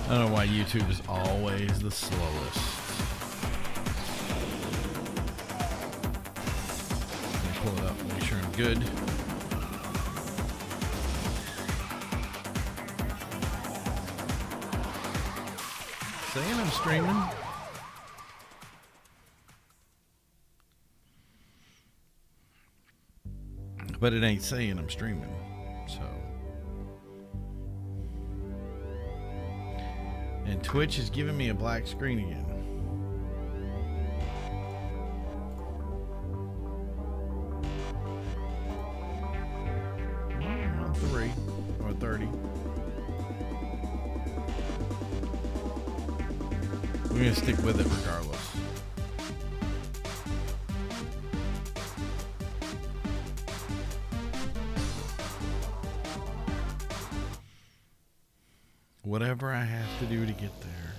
I don't know why YouTube is always the slowest. Let me pull it up and make sure I'm good. Saying I'm streaming. But it ain't saying I'm streaming. So. And Twitch is giving me a black screen again. I'm on 3 or 30. We're going to stick with it regardless. Whatever I have to do to get there.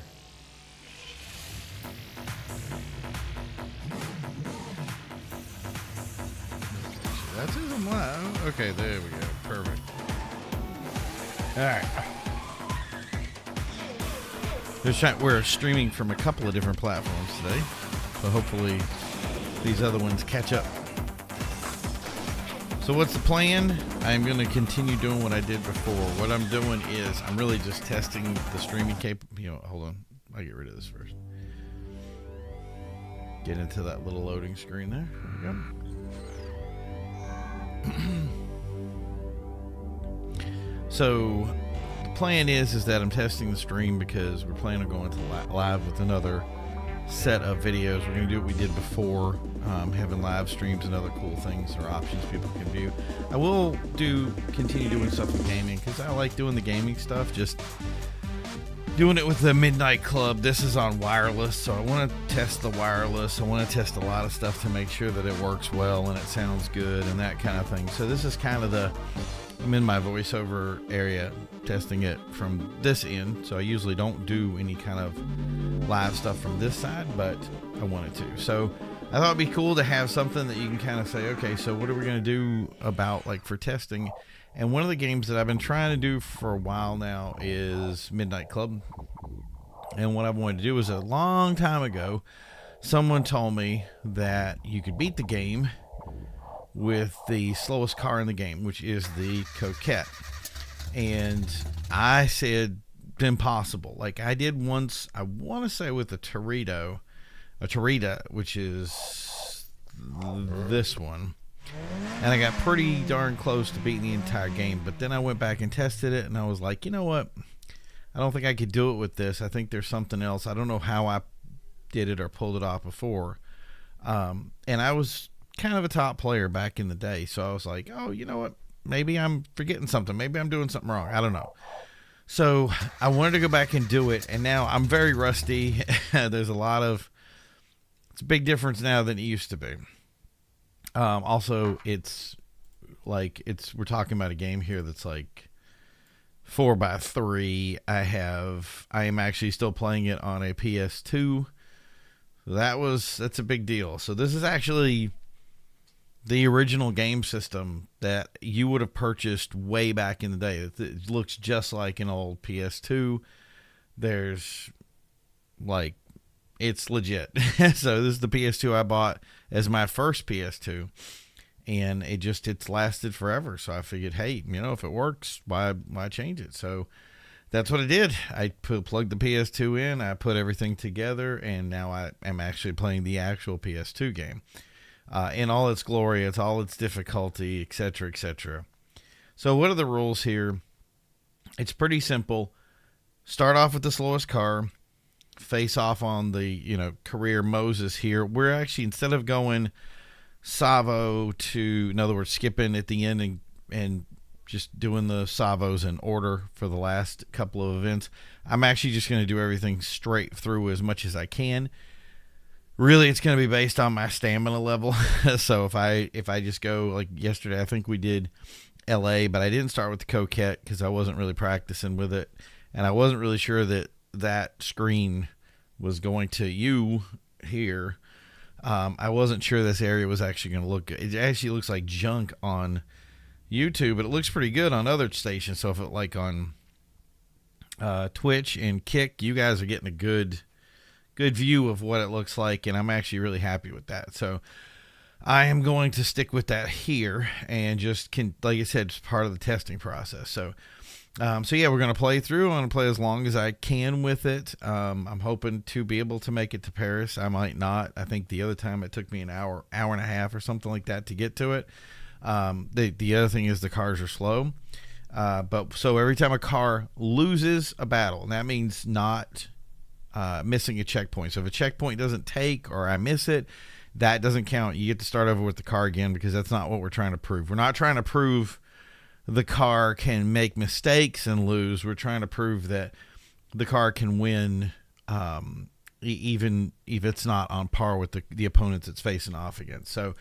Okay, so that's it. I'm live. Okay, there we go. Perfect. All right. We're streaming from a couple of different platforms today, so hopefully these other ones catch up. So what's the plan? I'm going to continue doing what I did before. What I'm doing is I'm really just testing the streaming hold on. I'll get rid of this first. Get into that little loading screen there. There we go. So the plan is that I'm testing the stream because we're planning on going to live with another set of videos. We're going to do what we did before, having live streams and other cool things or options people can view. I will continue doing stuff with gaming because I like doing the gaming stuff, just doing it with the Midnight Club. This is on wireless, so I want to test the wireless. I want to test a lot of stuff to make sure that it works well and it sounds good and that kind of thing. So this is kind of I'm in my voiceover area testing it from this end, so I usually don't do any kind of live stuff from this side, but I wanted to. So I thought it'd be cool to have something that you can kind of say, okay, so what are we going to do about for testing? And one of the games that I've been trying to do for a while now is Midnight Club. And what I wanted to do is a long time ago, someone told me that you could beat the game with the slowest car in the game, which is the Coquette. And I said, impossible. I did once, I want to say with a Torita, which is this one. And I got pretty darn close to beating the entire game. But then I went back and tested it, and I was like, you know what? I don't think I could do it with this. I think there's something else. I don't know how I did it or pulled it off before. And I was kind of a top player back in the day. So I was like, oh, you know what? Maybe I'm forgetting something. Maybe I'm doing something wrong. I don't know. So I wanted to go back and do it. And now I'm very rusty. It's a big difference now than it used to be. Also, we're talking about a game here that's 4x3. I am actually still playing it on a PS2. That's a big deal. So this is actually the original game system that you would have purchased way back in the day. It looks just like an old PS2. It's legit. So this is the PS2 I bought as my first PS2, and it's lasted forever. So I figured, hey, if it works, why change it? So that's what I did. I plugged the PS2 in, I put everything together, and now I am actually playing the actual PS2 game. In all its glory, it's all its difficulty, etc., etc. So what are the rules here? It's pretty simple. Start off with the slowest car. Face off on the, career Moses here. We're actually, instead of going Savo in other words, skipping at the end and just doing the Savos in order for the last couple of events, I'm actually just going to do everything straight through as much as I can. Really, it's going to be based on my stamina level. So if I just go like yesterday, I think we did LA, but I didn't start with the Coquette because I wasn't really practicing with it. And I wasn't really sure that screen was going to here. I wasn't sure this area was actually going to look good. It actually looks like junk on YouTube, but it looks pretty good on other stations. So if it on Twitch and Kick, you guys are getting a good view of what it looks like, and I'm actually really happy with that. So I am going to stick with that here, and just like I said, it's part of the testing process. So yeah, we're going to play through. I'm going to play as long as I can with it. I'm hoping to be able to make it to Paris. I might not. I think the other time it took me an hour and a half or something like that to get to it. The other thing is the cars are slow. But so every time a car loses a battle, and that means not missing a checkpoint. So if a checkpoint doesn't take, or I miss it, that doesn't count. You get to start over with the car again, because that's not what we're trying to prove. We're not trying to prove the car can make mistakes and lose. We're trying to prove that the car can win, even if it's not on par with the opponents it's facing off against. So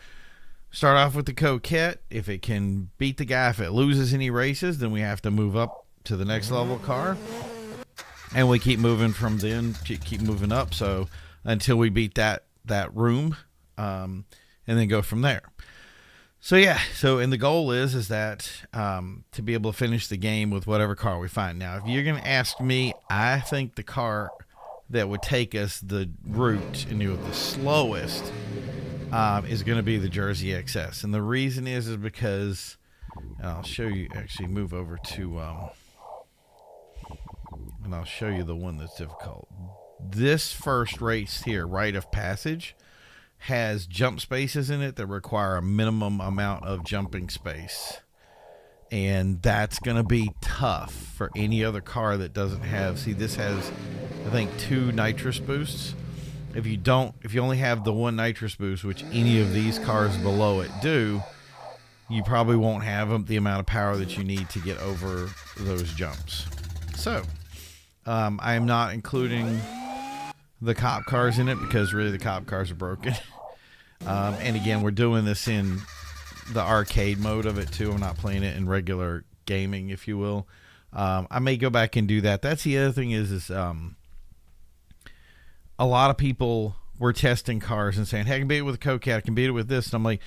start off with the Coquette. If it can beat the guy, if it loses any races, then we have to move up to the next level car. And we keep moving from then, keep moving up, so until we beat that room, and then go from there. So yeah, and the goal is that to be able to finish the game with whatever car we find. Now, if you're going to ask me, I think the car that would take us the route and do it the slowest is going to be the Jersey XS. And the reason is because, and I'll show you, actually move over to, and I'll show you the one that's difficult. This first race here, Rite of Passage, has jump spaces in it that require a minimum amount of jumping space. And that's going to be tough for any other car that doesn't have, see, this has, I think, 2 nitrous boosts. If you only have the 1 nitrous boost, which any of these cars below it do, you probably won't have the amount of power that you need to get over those jumps. So, I am not including the cop cars in it, because really the cop cars are broken. And again, we're doing this in the arcade mode of it too. I'm not playing it in regular gaming, if you will. I may go back and do that. That's the other thing is a lot of people were testing cars and saying, hey, I can beat it with a Coquette, I can beat it with this. And I'm like,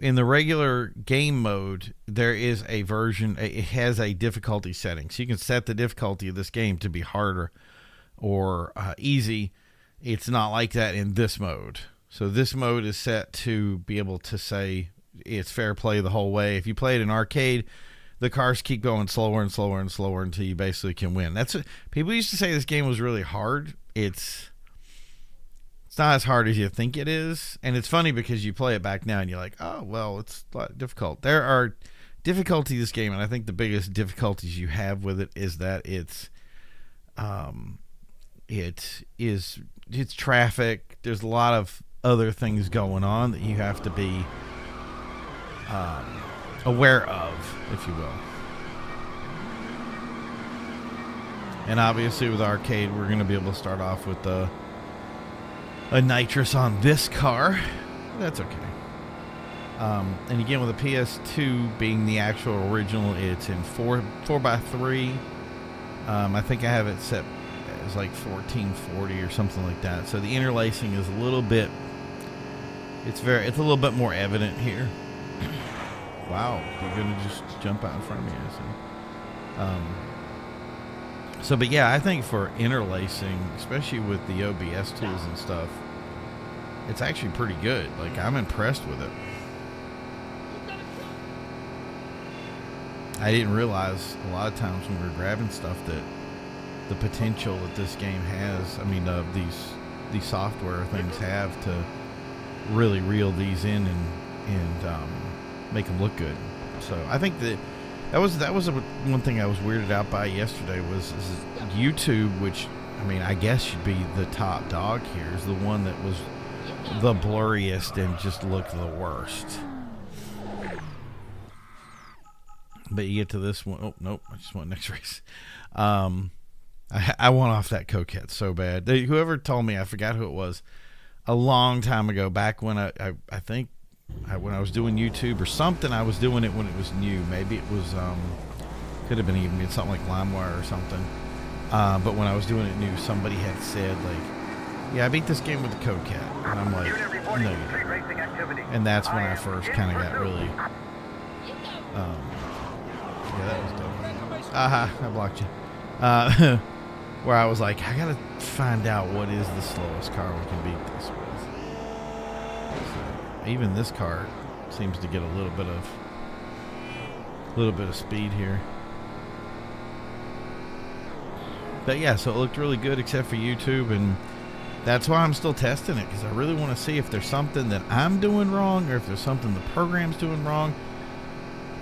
in the regular game mode, there is a version, it has a difficulty setting. So you can set the difficulty of this game to be harder or easy. It's not like that in this mode. So this mode is set to be able to say it's fair play the whole way. If you play it in arcade, the cars keep going slower and slower and slower until you basically can win. That's what people used to say. This game was really hard. It's not as hard as you think it is. And it's funny because you play it back now and you're like, oh, well, it's a lot difficult. There are difficulties in this game, and I think the biggest difficulties you have with it is that it's traffic. There's a lot of other things going on that you have to be aware of, if you will. And obviously with arcade, we're going to be able to start off with a nitrous on this car. That's okay. And again, with the PS2 being the actual original, it's in 4x3. I think I have it set as like 1440 or something like that. So the interlacing is a little bit, it's a little bit more evident here. Wow, you're gonna just jump out in front of me, I see. But yeah, I think for interlacing, especially with the OBS tools and stuff, it's actually pretty good. Like, I'm impressed with it. I didn't realize a lot of times when we were grabbing stuff that the potential that this game has, I mean, these software things have to really reel these in and make them look good. So I think that was one thing I was weirded out by yesterday was YouTube, which, I mean, I guess should be the top dog here, is the one that was the blurriest and just looked the worst. But you get to this one. Oh, nope. I just went next race. I want off that Coquette so bad. Whoever told me, I forgot who it was, a long time ago, back when I think when I was doing YouTube or something, I was doing it when it was new. Maybe it was, could have been even something like LimeWire or something. But when I was doing it new, somebody had said, like, yeah, I beat this game with the Coquette. And I'm like, no, you didn't. And that's when I first kind of got really, yeah, that was dope. Aha, I blocked you. where I was like, I gotta find out what is the slowest car we can beat this with. So even this car seems to get a little bit of speed here. But yeah, so it looked really good except for YouTube, and that's why I'm still testing it, because I really want to see if there's something that I'm doing wrong or if there's something the program's doing wrong.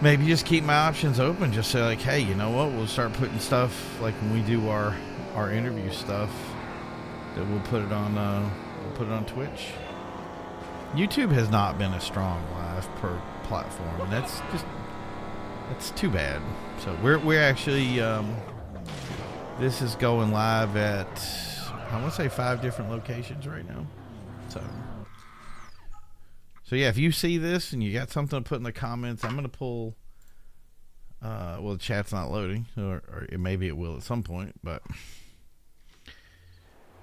Maybe just keep my options open. Just say like, hey, you know what? We'll start putting stuff like when we do our interview stuff, that we'll put it on Twitch. YouTube has not been a strong live per platform, and that's too bad. So we're actually this is going live at, I want to say 5 different locations right now. So yeah, if you see this and you got something to put in the comments, I'm gonna pull. Well, the chat's not loading, or maybe it will at some point, but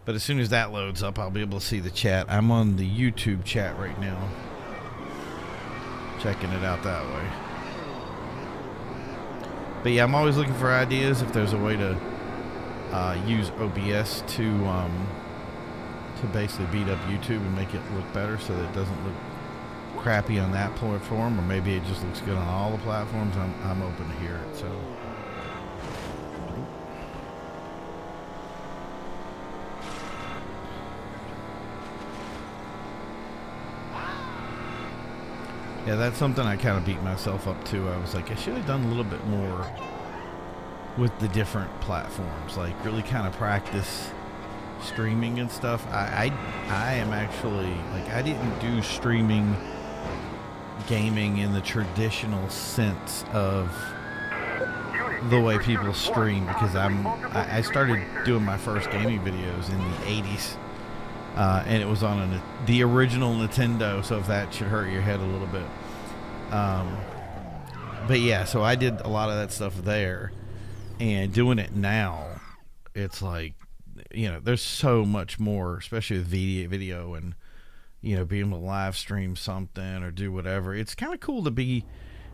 as soon as that loads up, I'll be able to see the chat. I'm on the YouTube chat right now, checking it out that way. But yeah, I'm always looking for ideas if there's a way to use OBS to basically beat up YouTube and make it look better, so that it doesn't look crappy on that platform, or maybe it just looks good on all the platforms. I'm open to hear it. So yeah, that's something I kind of beat myself up to. I was like, I should have done a little bit more with the different platforms, like really kind of practice streaming and stuff. I am actually, like, I didn't do streaming gaming in the traditional sense of the way people stream, because I started doing my first gaming videos in the 80s, and it was on the original Nintendo, so if that should hurt your head a little bit. But yeah, so I did a lot of that stuff there, and doing it now, it's like, you know, there's so much more, especially with video and, you know, being able to live stream something or do whatever. It's kind of cool to be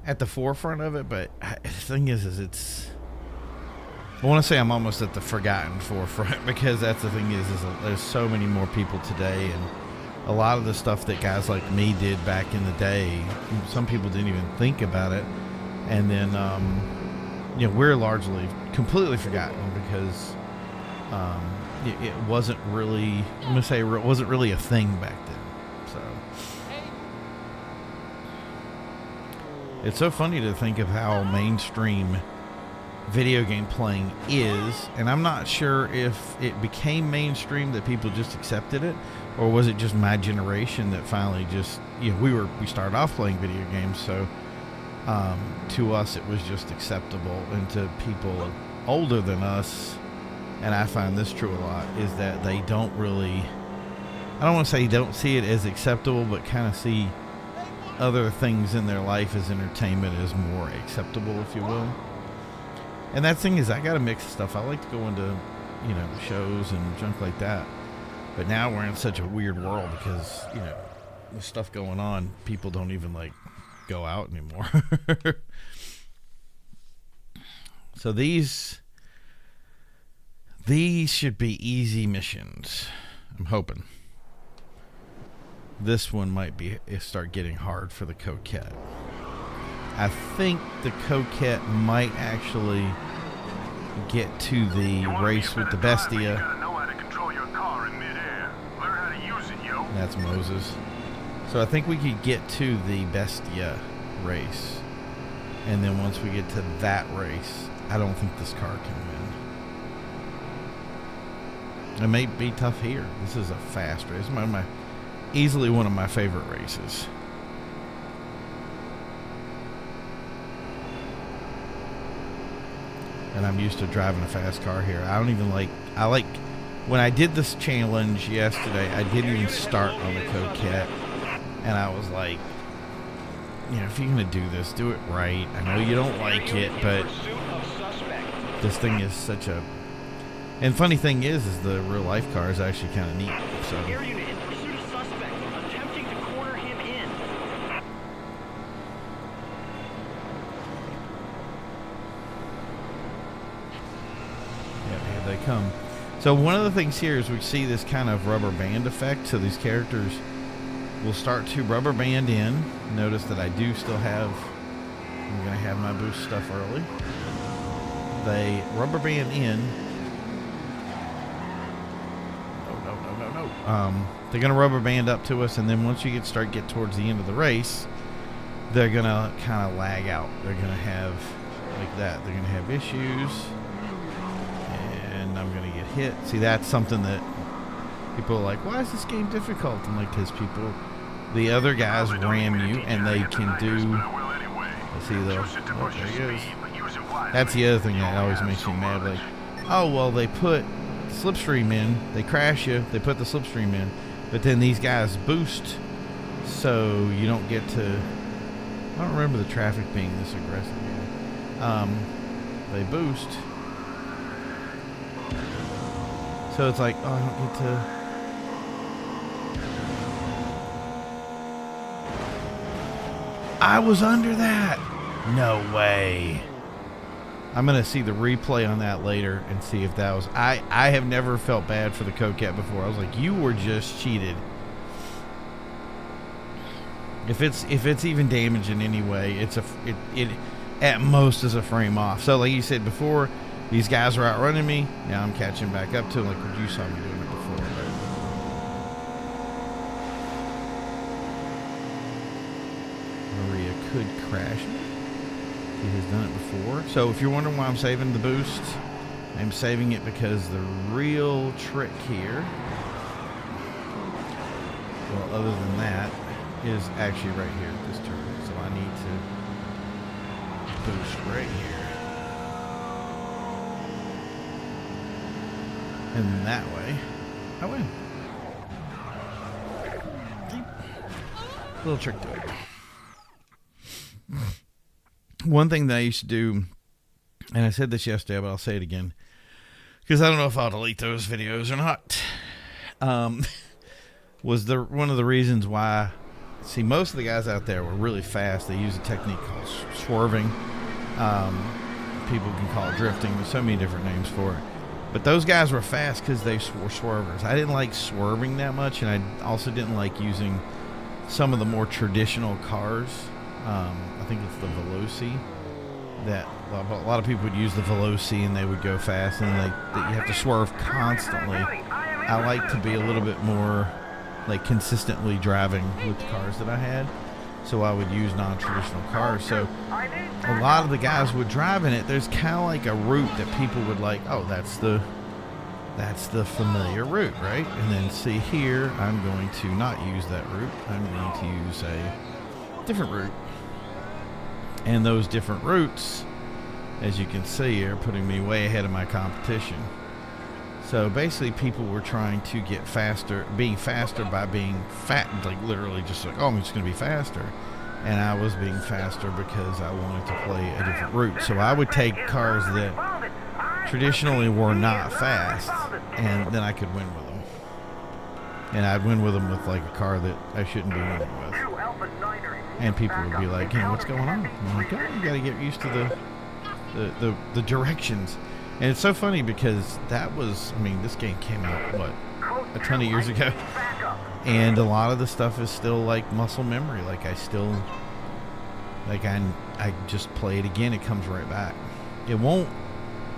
at the forefront of it, but the thing is it's, I want to say I'm almost at the forgotten forefront, because that's the thing is there's so many more people today, and a lot of the stuff that guys like me did back in the day, some people didn't even think about it, and then you know, we're largely completely forgotten, because it wasn't really, I'm gonna say, it wasn't really a thing back then. So it's so funny to think of how mainstream video game playing is, and I'm not sure if it became mainstream that people just accepted it, or was it just my generation that finally just, you know, we started off playing video games, so to us it was just acceptable, and to people older than us, and I find this true a lot, is that they don't really, I don't want to say don't see it as acceptable, but kind of see other things in their life as entertainment as more acceptable, if you will. And that thing is, I got a mix of stuff. I like to go into, you know, shows and junk like that. But now we're in such a weird world, because, you know, with stuff going on, people don't even like go out anymore. So these should be easy missions, I'm hoping. This one might start getting hard for the Coquette. I think the Coquette might actually get to the race with the Bestia. That's Moses. So I think we could get to the Bestia race, and then once we get to that race, I don't think this car can win. It may be tough here. This is a fast race. Easily one of my favorite races. And I'm used to driving a fast car here. I like when I did this challenge yesterday, I didn't even start on the Coquette, and I was like, you know, if you're gonna do this, do it right. I know you don't like it, but this thing is such a, and funny thing is the real life car is actually kind of neat. So come. So one of the things here is we see this kind of rubber band effect. So these characters will start to rubber band in. Notice that I do still have, I'm going to have my boost stuff early. They rubber band in. No. They're going to rubber band up to us, and then once you get towards the end of the race, they're going to kind of lag out. They're going to have, like that, they're going to have issues, and I'm going to get hit. See, that's something that people are like, why is this game difficult? I'm like, because the other guys ram you, and they can do, let's see, though, oh, there he goes. That's the other thing that always makes me mad, like, oh, well, they put slipstream in, they crash you, they put the slipstream in, but then these guys boost, so you don't get to, I don't remember the traffic being this aggressive here. They boost, so it's like, oh, I don't get to, I was under that, no way. I'm going to see the replay on that later and see if that was... I have never felt bad for the Coquette before. I was like, you were just cheated. If it's even damaged in any way, it at most is a frame off. So like you said before, these guys are outrunning me. Now I'm catching back up to them like you saw me doing it before. Maria could crash me. He has done it before. So if you're wondering why I'm saving the boost, I'm saving it because the real trick here, well, other than that, is actually right here at this turn. So I need to boost right here. And that way, I win. Little trick to it. One thing that I used to do, and I said this yesterday, but I'll say it again, because I don't know if I'll delete those videos or not, was one of the reasons why, see, most of the guys out there were really fast. They use a technique called swerving. People can call it drifting. There's so many different names for it. But those guys were fast because they were swervers. I didn't like swerving that much, and I also didn't like using some of the more traditional cars. I think it's the Veloci that a lot of people would use the Veloci and they would go fast, and you have to swerve constantly. I like to be a little bit more like consistently driving with the cars that I had, so I would use non-traditional cars. So a lot of the guys would drive in it. There's kind of like a route that people would like, oh, that's the familiar route, right? And then see here, I'm going to not use that route. I'm going to use a different route. And those different routes, as you can see, are putting me way ahead of my competition. So basically people were trying to get faster, being faster by being fat, like literally just like, oh, I'm just going to be faster. And I was being faster because I wanted to play a different route. So I would take cars that traditionally were not fast, and then I could win with them. And I'd win with them with like a car that I shouldn't be winning with. And people would be like, hey, what's going on? I'm like, oh, you got to get used to the directions. And it's so funny because that was, I mean, this game came out, what, a ton of years ago. And a lot of the stuff is still like muscle memory. Like I just play it again, it comes right back. It won't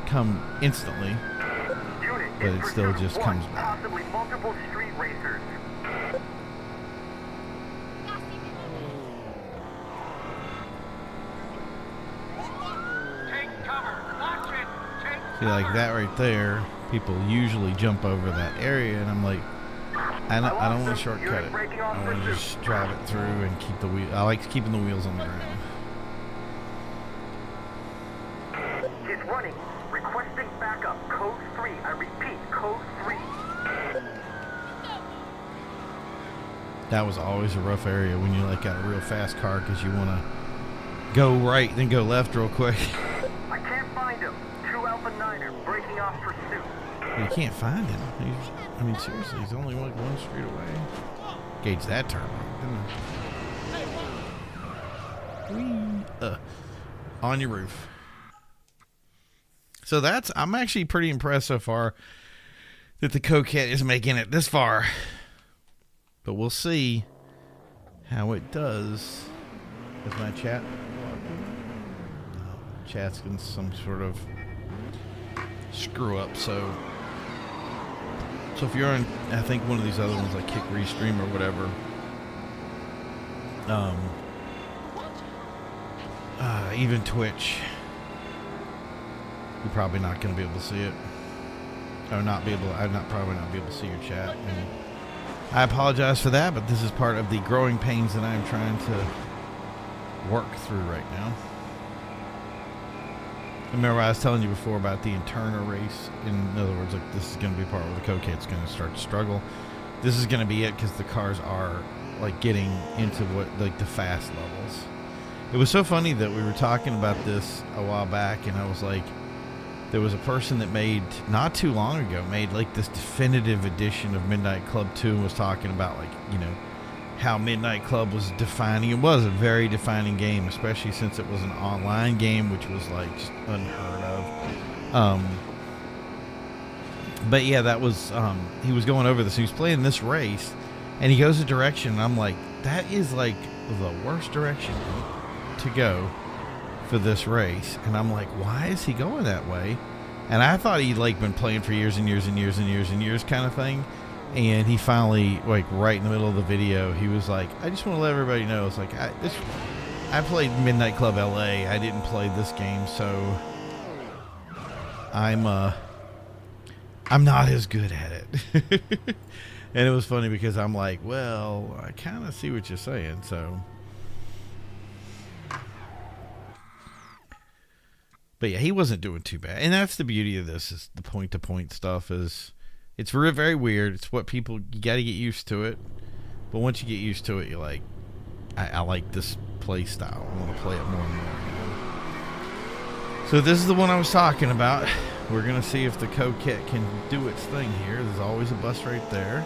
come instantly, but it still just comes back. See, like that right there, people usually jump over that area, and I'm like, I don't want to shortcut it. I want to just drive it through and keep the wheel. I like keeping the wheels on the ground. He's running. Requesting backup. Code 3. I repeat, code 3. That was always a rough area when you like got a real fast car because you want to go right, then go left real quick. I can't find him. 2 Alpha 9er breaking off pursuit. You can't find him. I mean, seriously, he's only like one street away. Gauge that turn. On your roof. So I'm actually pretty impressed so far. that the Coquette is making it this far. But we'll see how it does. Is my chat? No, chat's in some sort of screw up. So if you're on, I think one of these other ones like Kick Restream or whatever, even Twitch, you're probably not going to be able to see it, or probably not be able to see your chat. And I apologize for that, but this is part of the growing pains that I'm trying to work through right now. Remember, I was telling you before about the internal race. In other words, like, this is going to be part where the Coquette's going to start to struggle. This is going to be it because the cars are like getting into what, like, the fast levels. It was so funny that we were talking about this a while back, and I was like, there was a person that made, not too long ago, made like this definitive edition of Midnight Club 2 and was talking about, like, you know, how Midnight Club was defining. It was a very defining game, especially since it was an online game, which was like just unheard of. But yeah, that was, he was going over this. He was playing this race, and he goes a direction, and I'm like, that is like the worst direction to go for this race. And I'm like, why is he going that way? And I thought he'd like been playing for years and years and years and years and years kind of thing. And he finally, like, right in the middle of the video, he was like, I just want to let everybody know, it's like, I played Midnight Club LA. I didn't play this game, so I'm not as good at it. And it was funny because I'm like, well, I kind of see what you're saying, so. But yeah, he wasn't doing too bad. And that's the beauty of this, is the point-to-point stuff is, it's very weird. It's what people, you got to get used to it. But once you get used to it, you're like, I like this play style. I want to play it more and more. So this is the one I was talking about. We're going to see if the Coquette can do its thing here. There's always a bus right there.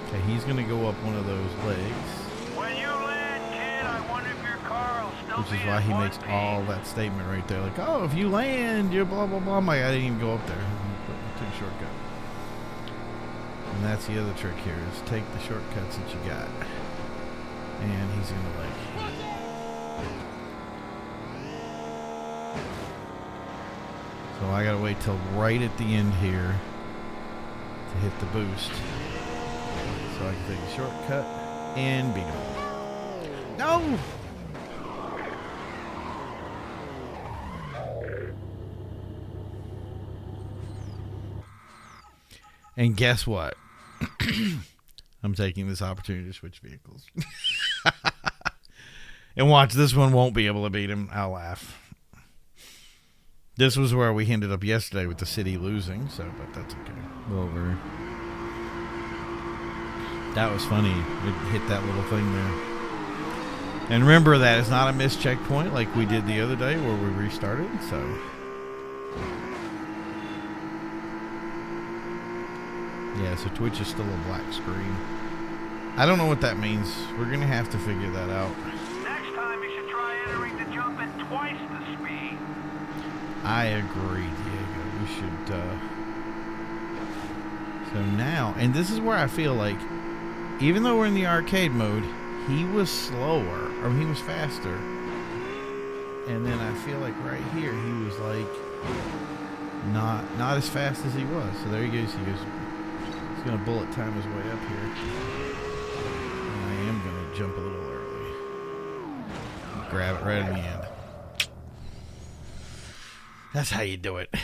Okay, he's going to go up one of those legs. When you land, kid, I wonder if your car will still Which is why he makes all that statement right there. Like, oh, if you land, you're blah, blah, blah. I'm like, I didn't even go up there. I took a shortcut. And that's the other trick here, is take the shortcuts that you got. And he's going to like... So I got to wait till right at the end here to hit the boost. So I can take a shortcut and beat him. No! And guess what? I'm taking this opportunity to switch vehicles. And watch, this one won't be able to beat him. I'll laugh. This was where we ended up yesterday with the city losing, so, but that's okay. Over. That was funny. It hit that little thing there. And remember, that is not a missed checkpoint like we did the other day where we restarted, so. Yeah, so Twitch is still a black screen. I don't know what that means. We're going to have to figure that out. Next time you should try entering the jump at twice the speed. I agree, Diego. We should, So now, and this is where I feel like, even though we're in the arcade mode, he was slower, or he was faster. And then I feel like right here, he was like, not as fast as he was. So there he goes. He goes, he's going to bullet time his way up here. And I am going to jump a little early. Grab it right in the end. That's how you do it.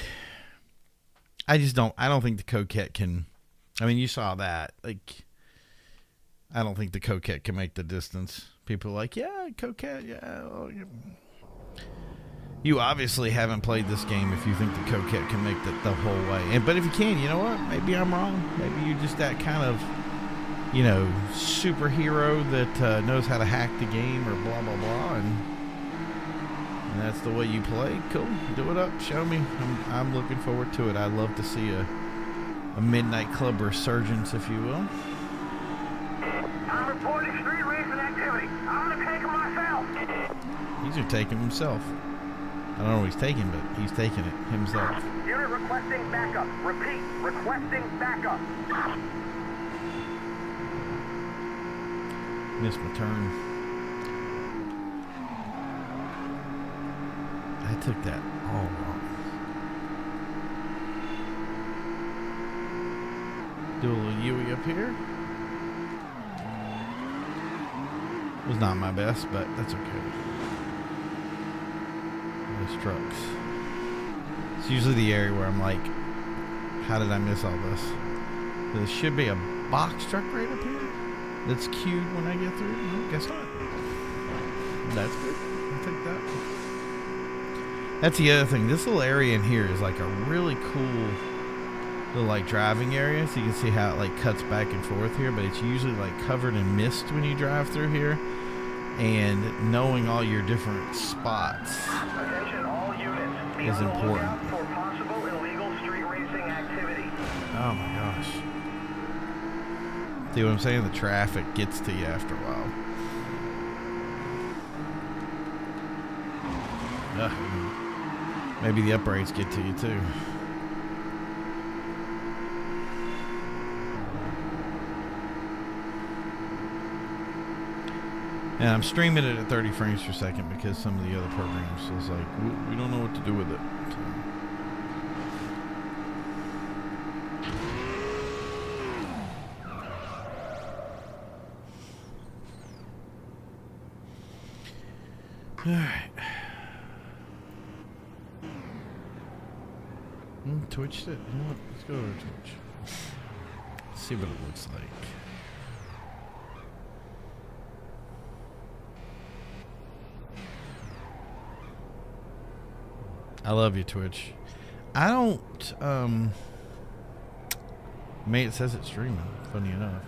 I don't think the Coquette can, I mean, you saw that. Like, I don't think the Coquette can make the distance. People are like, yeah, Coquette, yeah. Oh, yeah. You obviously haven't played this game if you think the Coquette can make the whole way. But if you can, you know what? Maybe I'm wrong. Maybe you're just that kind of, you know, superhero that knows how to hack the game or blah, blah, blah. And that's the way you play. Cool. Do it up. Show me. I'm looking forward to it. I'd love to see a Midnight Club resurgence, if you will. I'm reporting street racing activity. I'm gonna take him myself. He's gonna take him himself. I don't know what he's taking, but he's taking it himself. Unit requesting backup. Repeat, requesting backup. Missed my turn. I took that all wrong. Do a little Yui up here. Was not my best, but that's okay. Those trucks. It's usually the area where I'm like, how did I miss all this? There should be a box truck right up here that's queued when I get through. No, guess not. That's good. I'll take that. That's the other thing. This little area in here is like a really cool little like driving area. So you can see how it like cuts back and forth here, but it's usually like covered in mist when you drive through here. And knowing all your different spots Attention all units. Be is on the important. lookout for possible illegal street racing activity. Oh my gosh. See what I'm saying? The traffic gets to you after a while. Maybe the uprates get to you too. And I'm streaming it at 30 frames per second because some of the other programs is like, we don't know what to do with it. So. Alright. Twitch it. You know what? Let's go to Twitch. Let's see what it looks like. I love you, Twitch. I don't, it says it's streaming, funny enough.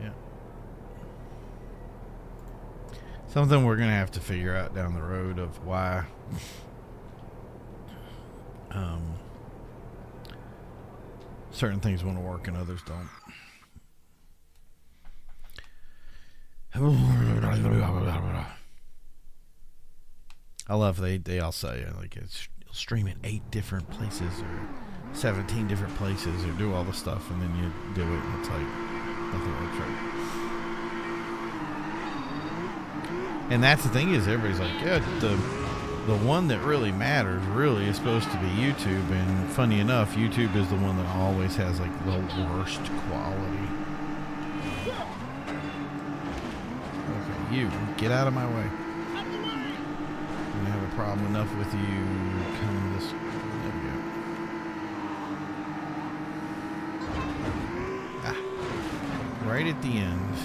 Yeah. Something we're going to have to figure out down the road of why, certain things want to work and others don't. I love they all say like it's stream in 8 different places or 17 different places or do all the stuff and then you do it and it's like nothing works right. And that's the thing is everybody's like, yeah, the one that really matters really is supposed to be YouTube, and funny enough, YouTube is the one that always has like the worst quality. Okay, you get out of my way. I have a problem enough with you coming this. There we go. Ah, right at the end.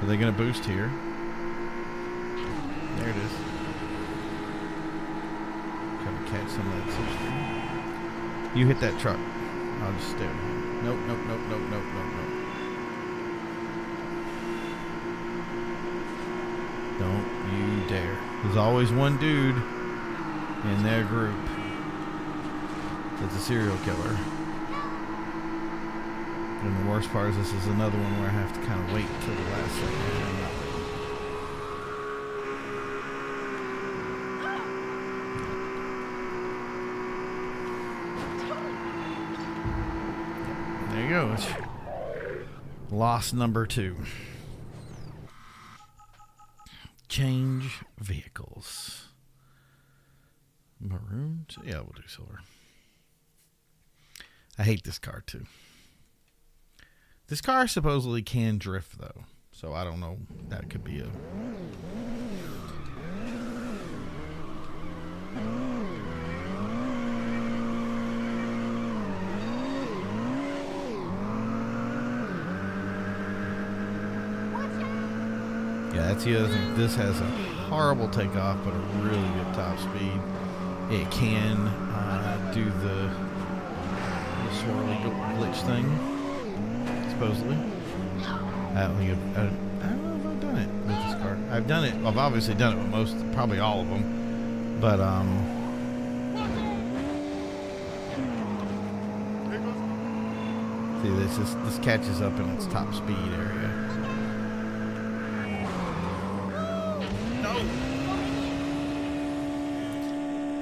Are they going to boost here? There it is. Try to catch some of that system. You hit that truck. I'll just stare. Nope, nope, nope, nope, nope, nope, nope. Don't you dare. There's always one dude in their group that's a serial killer. And the worst part is this is another one where I have to kind of wait until the last second. There you go. It's loss number 2. Change vehicles. Maroon? Yeah, we'll do silver. I hate this car too. This car supposedly can drift, though. So I don't know. That could be a... Yeah, that's the other thing. This has a horrible takeoff, but a really good top speed. it can do the swirly glitch thing, supposedly. I don't know if I've done it with this car. I've obviously done it with probably all of them, but see, this catches up in its top speed area.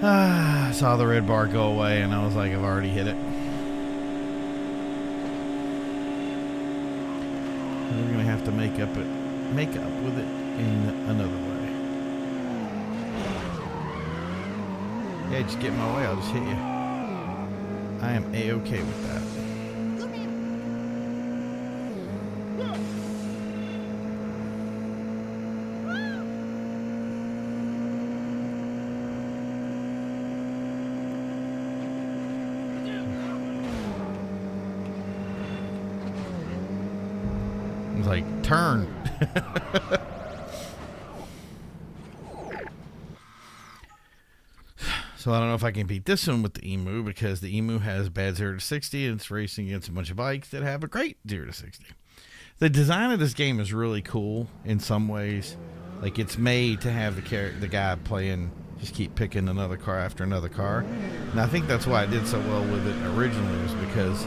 I saw the red bar go away, and I was like, I've already hit it. We're gonna have to make up with it in another way. Yeah, just get in my way. I'll just hit you. I am A-okay with that. It's like, turn. So I don't know if I can beat this one with the Emu, because the Emu has bad 0 to 60 and it's racing against a bunch of bikes that have a great 0 to 60. The design of this game is really cool in some ways. Like, it's made to have the guy playing, just keep picking another car after another car. And I think that's why I did so well with it originally, was because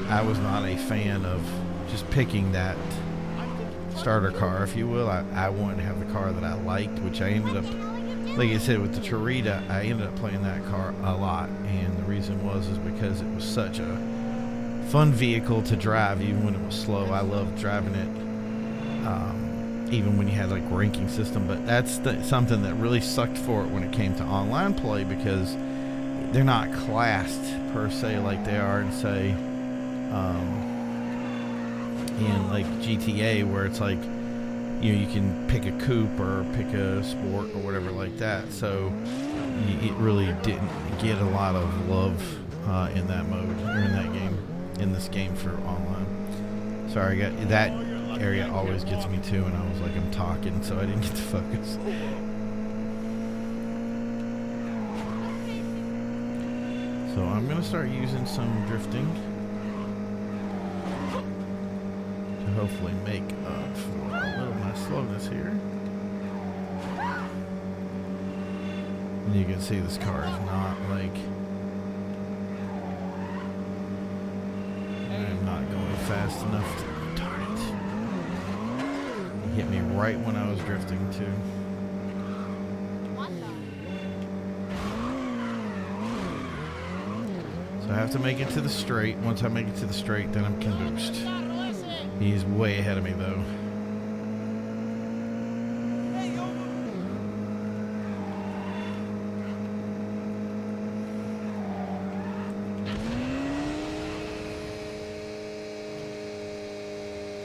I was not a fan of just picking that starter car, if you will. I wanted to have the car that I liked, which I ended up, like I said, with the Torita, I ended up playing that car a lot. And the reason is because it was such a fun vehicle to drive, even when it was slow. I loved driving it, even when you had like ranking system. But that's something that really sucked for it when it came to online play, because they're not classed per se like they are in, say, in like GTA, where it's like, you know, you can pick a coupe or pick a sport or whatever like that. So it really didn't get a lot of love in that mode, or in that game, in this game for online. Sorry, that area always gets me too, and I was like, I'm talking, so I didn't get to focus. So I'm gonna start using some drifting to hopefully make up for a little of my slowness here. And you can see this car is not like, I'm not going fast enough to, darn it. He hit me right when I was drifting too. So I have to make it to the straight. Once I make it to the straight, then I'm can boost. He's way ahead of me though.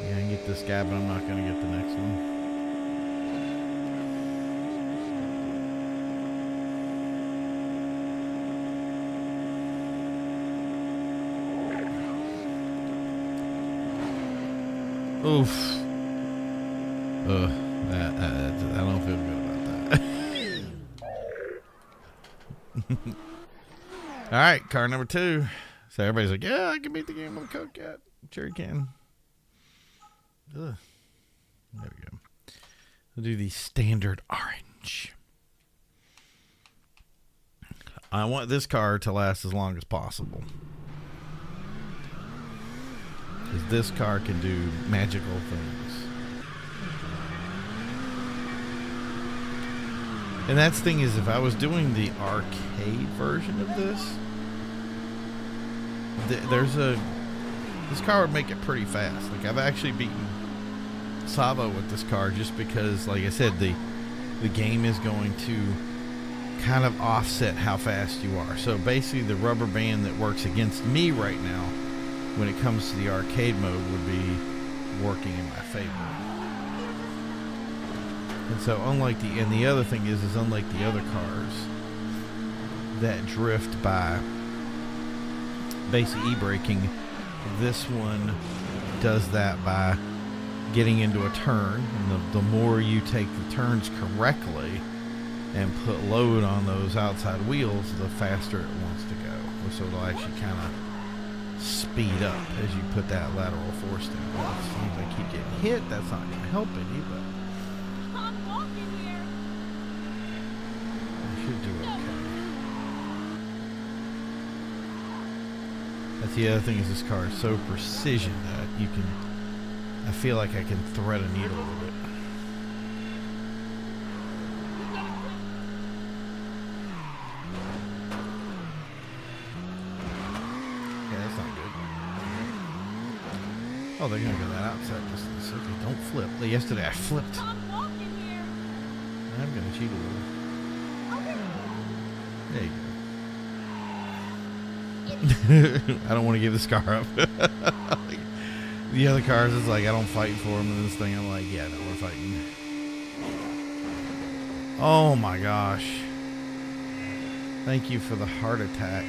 Yeah, I can get this guy, but I'm not going to get the next one. Oof. I don't feel good about that. All right, car number 2. So everybody's like, yeah, I can beat the game with a Coke Cat. Sure you can. Ugh. There we go. We'll do the standard orange. I want this car to last as long as possible, because this car can do magical things. And that's the thing is, if I was doing the arcade version of this, this car would make it pretty fast. Like, I've actually beaten Savo with this car, just because, like I said, the game is going to kind of offset how fast you are. So basically, the rubber band that works against me right now when it comes to the arcade mode would be working in my favor. And so unlike the other thing is unlike the other cars that drift by basic e-braking, this one does that by getting into a turn, and the more you take the turns correctly, and put load on those outside wheels, the faster it wants to go. So it'll actually kind of speed up as you put that lateral force down. Well, as long as I keep getting hit, that's not going to help any, but I'm walking here. I should do okay. That's the other thing, is this car is so precision that I feel like I can thread a needle a little bit. Yeah, that's not good. Oh, they're gonna go that outside distance. Okay, don't flip. Yesterday I flipped. I'm walking here. I'm gonna cheat a little. There you go. I don't want to give this car up. Like, the other cars, it's like I don't fight for them, and this thing I'm like, yeah, no, we're fighting. Oh my gosh. Thank you for the heart attack.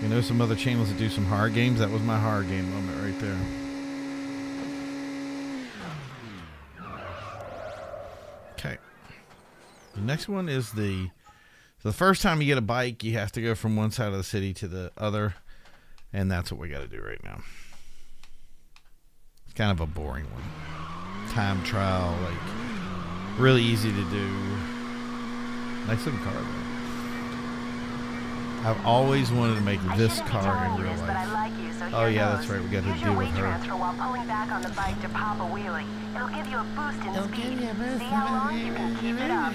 You know some other channels that do some hard games? That was my hard game moment right there. Okay. The next one is the first time you get a bike, you have to go from one side of the city to the other, and that's what we got to do right now. It's kind of a boring one. Time trial, like really easy to do. Nice looking car though. I've always wanted to make this car in real life. Oh yeah, that's right. We got to deal with her. While pulling back on the bike to pop a wheelie. It'll give you a boost in speed. See how long you can keep it up.